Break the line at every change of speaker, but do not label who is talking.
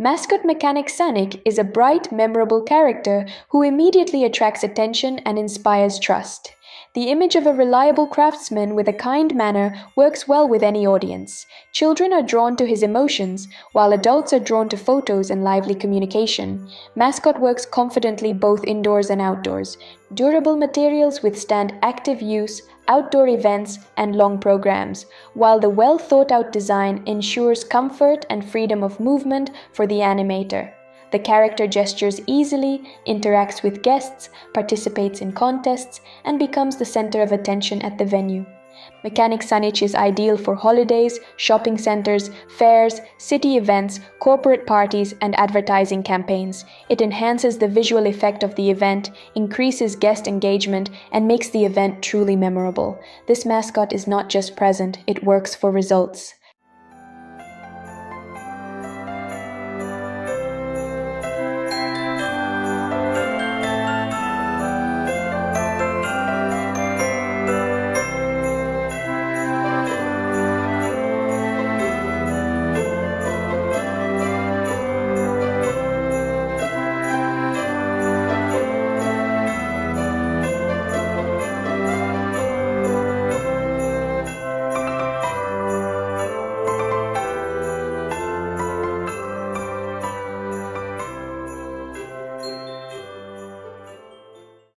Mascot mechanic Sonic is a bright, memorable character who immediately attracts attention and inspires trust. The image of a reliable craftsman with a kind manner works well with any audience. Children are drawn to his emotions, while adults are drawn to photos and lively communication. Mascot works confidently both indoors and outdoors. Durable materials withstand active use, outdoor events, and long programs, while the well-thought-out design ensures comfort and freedom of movement for the animator. The character gestures easily, interacts with guests, participates in contests, and becomes the center of attention at the venue. Mechanic Sunich is ideal for holidays, shopping centers, fairs, city events, corporate parties, and advertising campaigns. It enhances the visual effect of the event, increases guest engagement, and makes the event truly memorable. This mascot is not just present, it works for results.